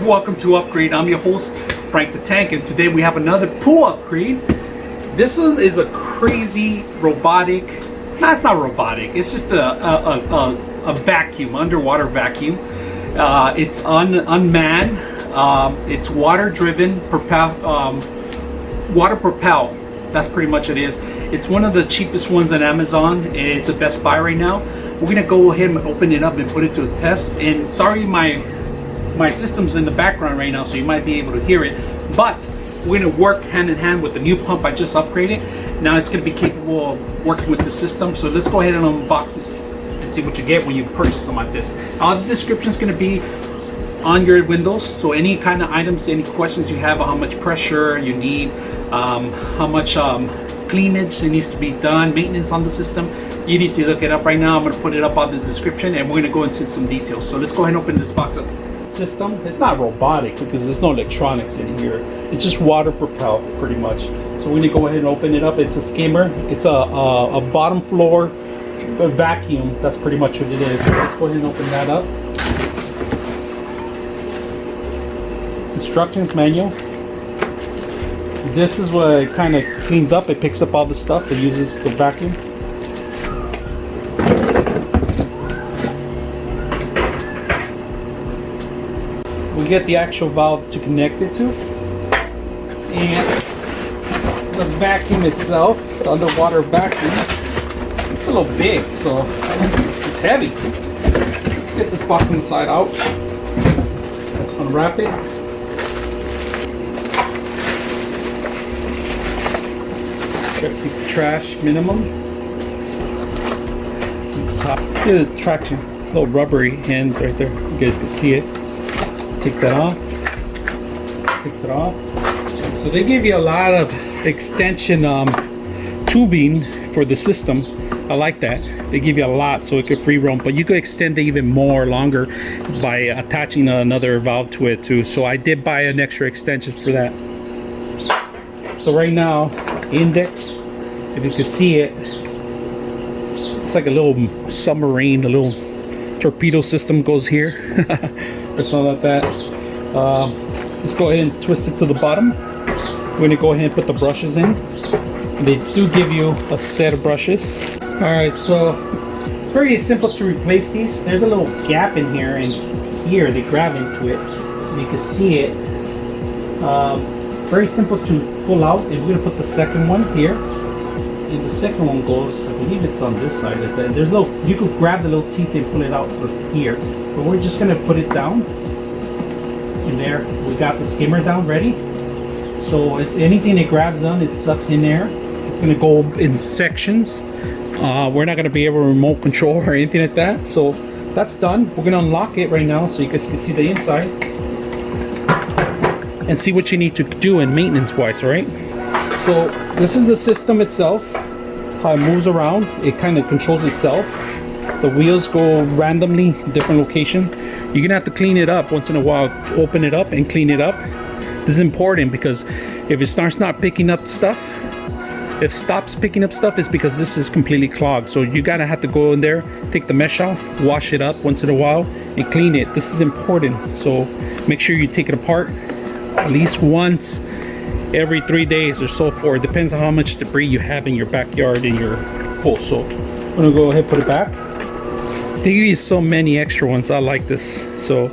welcome to Upgrade. I'm your host, Frank the Tank, and today we have another pool upgrade. This one is a crazy robotic, no, it's not robotic, it's just a vacuum, underwater vacuum. It's unmanned, it's water driven, water propelled, that's pretty much it is. It's one of the cheapest ones on Amazon, and it's a Best Buy right now. We're gonna go ahead and open it up and put it to a test. And sorry, my system's in the background right now, so you might be able to hear it. But we're gonna work hand in hand with the new pump I just upgraded. Now it's gonna be capable of working with the system. So let's go ahead and unbox this and see what you get when you purchase something like this. The description is gonna be on your windows. So any kind of items, any questions you have on how much pressure you need, how much cleanage that needs to be done, maintenance on the system, you need to look it up right now. I'm going to put it up on the description, and we're going to go into some details. So let's go ahead and open this box up. System, it's not robotic because there's no electronics in here. It's just water propelled pretty much. So we're going to go ahead and open it up. It's a skimmer. It's a bottom floor vacuum. That's pretty much what it is. So let's go ahead and open that up. Instructions manual. This is what it kind of cleans up. It picks up all the stuff. It uses the vacuum. We get the actual valve to connect it to, and the vacuum itself, the underwater vacuum, it's a little big, so it's heavy. Let's get this box inside out, unwrap it. Keep the trash minimum. Top, the traction, little rubbery hands right there. You guys can see it. Take that off. Take that off. So they give you a lot of extension tubing for the system. I like that. They give you a lot so it could free roam, but you could extend it even more longer by attaching another valve to it too. So I did buy an extra extension for that. So right now, Intex, if you can see it, it's like a little submarine, a little torpedo system goes here or something like that. Let's go ahead and twist it to the bottom. We're going to go ahead and put the brushes in. They do give you a set of brushes. Alright, so it's very simple to replace these. There's a little gap in here, and here they grab into it. And you can see it. Very simple to pull out. And we're going to put the second one here. And the second one goes, I believe it's on this side. There's little, you could grab the little teeth and pull it out from here. But we're just going to put it down. And there, we got the skimmer down ready. So if anything it grabs on, it sucks in there. It's going to go in sections. We're not going to be able to remote control or anything like that. So that's done. We're going to unlock it right now so you guys can see the inside and see what you need to do in maintenance wise, right? So this is the system itself, how it moves around. It kind of controls itself. The wheels go randomly different location. You're gonna have to clean it up once in a while. Open it up and clean it up. This is important because if it starts not picking up stuff, if it stops picking up stuff, it's because this is completely clogged. So you gotta have to go in there, take the mesh off, wash it up once in a while, and clean it. This is important. So make sure you take it apart at least once every 3 days or so forth. It depends on how much debris you have in your backyard in your pool. So I'm gonna go ahead and put it back. They give you so many extra ones. I like this. So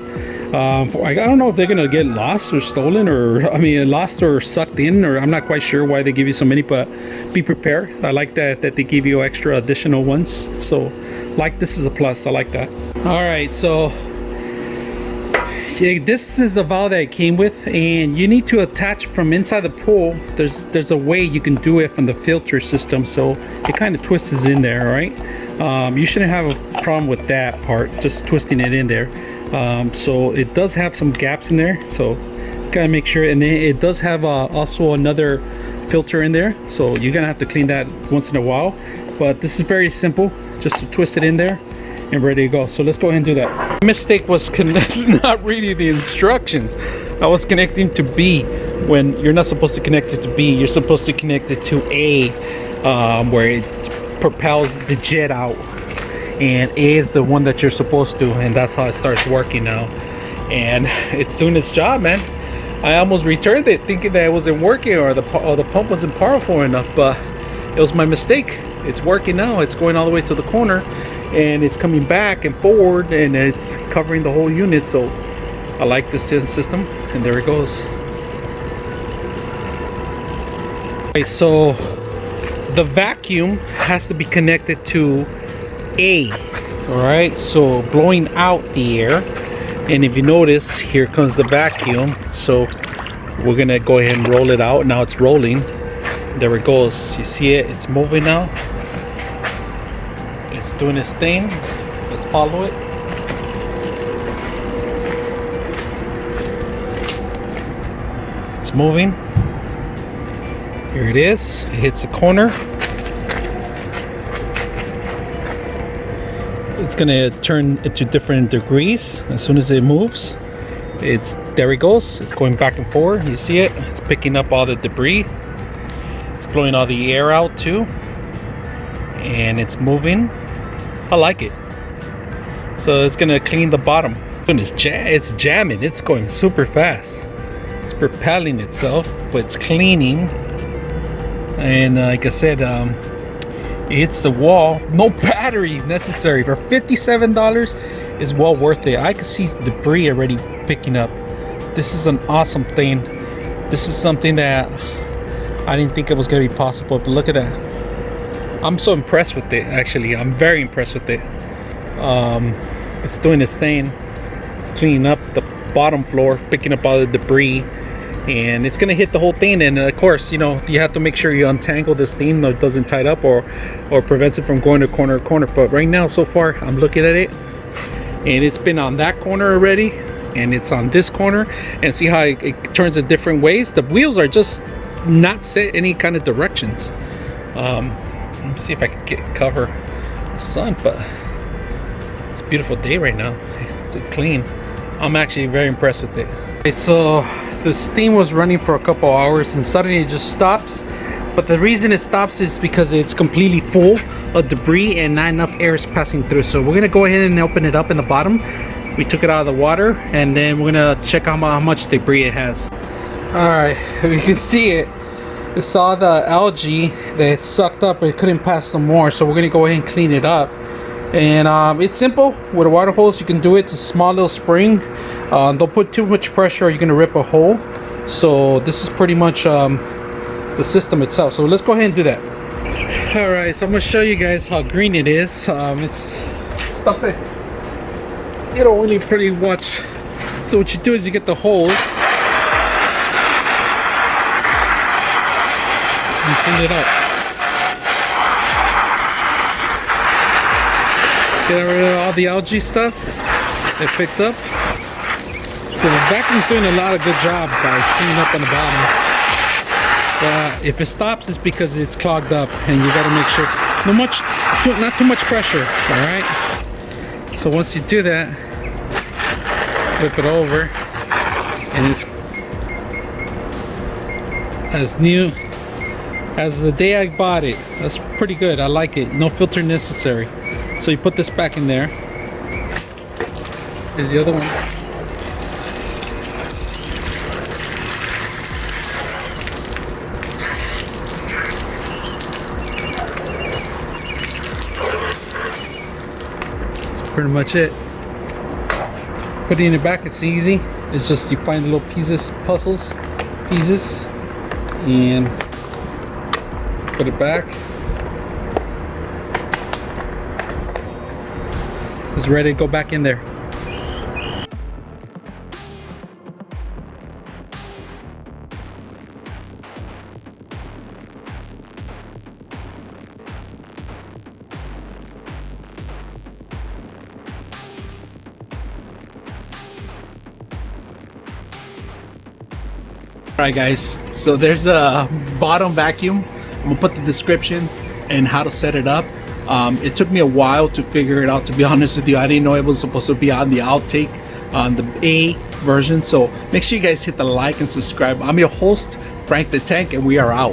I don't know if they're gonna get lost or stolen, or I mean lost or sucked in, or I'm not quite sure why they give you so many, but be prepared. I like that they give you extra additional ones. So like, this is a plus. I like that. All right, so yeah, this is the valve that it came with, and you need to attach from inside the pool. There's a way you can do it from the filter system, so it kind of twists in there, right? You shouldn't have a problem with that part, just twisting it in there. So it does have some gaps in there, so gotta make sure. And then it does have also another filter in there, so you're gonna have to clean that once in a while. But this is very simple, just to twist it in there and ready to go. So let's go ahead and do that. My mistake was not reading the instructions. I was connecting to B when you're not supposed to connect it to B. You're supposed to connect it to A, where it propels the jet out, and A is the one that you're supposed to, and that's how it starts working now. and it's doing its job, man. I almost returned it thinking that it wasn't working or the pump wasn't powerful enough, but it was my mistake. It's working now. It's going all the way to the corner, and it's coming back and forward, and it's covering the whole unit. So I like this system, and there it goes. Okay, so the vacuum has to be connected to A. All right, so blowing out the air. And if you notice, here comes the vacuum. So we're gonna go ahead and roll it out. Now it's rolling. There it goes. You see it? It's moving now. It's doing its thing. Let's follow it. It's moving. Here it is. It hits the corner. It's gonna turn into different degrees as soon as it moves. There it goes. It's going back and forth. You see it? It's picking up all the debris. It's blowing all the air out too, and it's moving. I like it. So it's gonna clean the bottom. And it's jamming. It's going super fast. It's propelling itself, but it's cleaning. And like I said, it hits the wall. No battery necessary for $57. Is well worth it. I can see debris already picking up. This is an awesome thing. This is something that I didn't think it was gonna be possible, but look at that. I'm so impressed with it. Actually, I'm very impressed with it. It's doing its thing. It's cleaning up the bottom floor, picking up all the debris, and it's gonna hit the whole thing. And of course, you know, you have to make sure you untangle this thing so it doesn't tie it up or prevents it from going to corner to corner. But right now, so far, I'm looking at it, and it's been on that corner already, and it's on this corner. And see how it turns in different ways. The wheels are just not set any kind of directions. Let me see if I can cover the sun, but it's a beautiful day right now. It's clean. I'm actually very impressed with it. It's the steam was running for a couple hours, and suddenly it just stops. But the reason it stops is because it's completely full of debris and not enough air is passing through. So we're gonna go ahead and open it up in the bottom. We took it out of the water, and then we're gonna check out how much debris it has. All right, you can see it. It's all the algae that sucked up, it couldn't pass no more. So we're gonna go ahead and clean it up. And it's simple. With a water hose you can do it. It's a small little spring. Don't put too much pressure or you're gonna rip a hole. So this is pretty much the system itself. So let's go ahead and do that. All right, so I'm gonna show you guys how green it is. It's stuff that you don't really pretty much. So what you do is you get the hose and clean it up. Get rid of all the algae stuff that picked up. So the vacuum's doing a lot of good job by cleaning up on the bottom. But if it stops, it's because it's clogged up, and you got to make sure not too much pressure. All right. So once you do that, flip it over, and it's as new as the day I bought it. That's pretty good. I like it. No filter necessary. So you put this back in there. Here's the other one. That's pretty much it. Putting it back, it's easy. It's just you find the little pieces, and put it back. It's ready to go back in there. Alright guys, so there's a bottom vacuum. I'm gonna put the description and how to set it up. It took me a while to figure it out, to be honest with you. I didn't know it was supposed to be on the outtake, on the A version. So make sure you guys hit the like and subscribe. I'm your host, Frank the Tank, and we are out.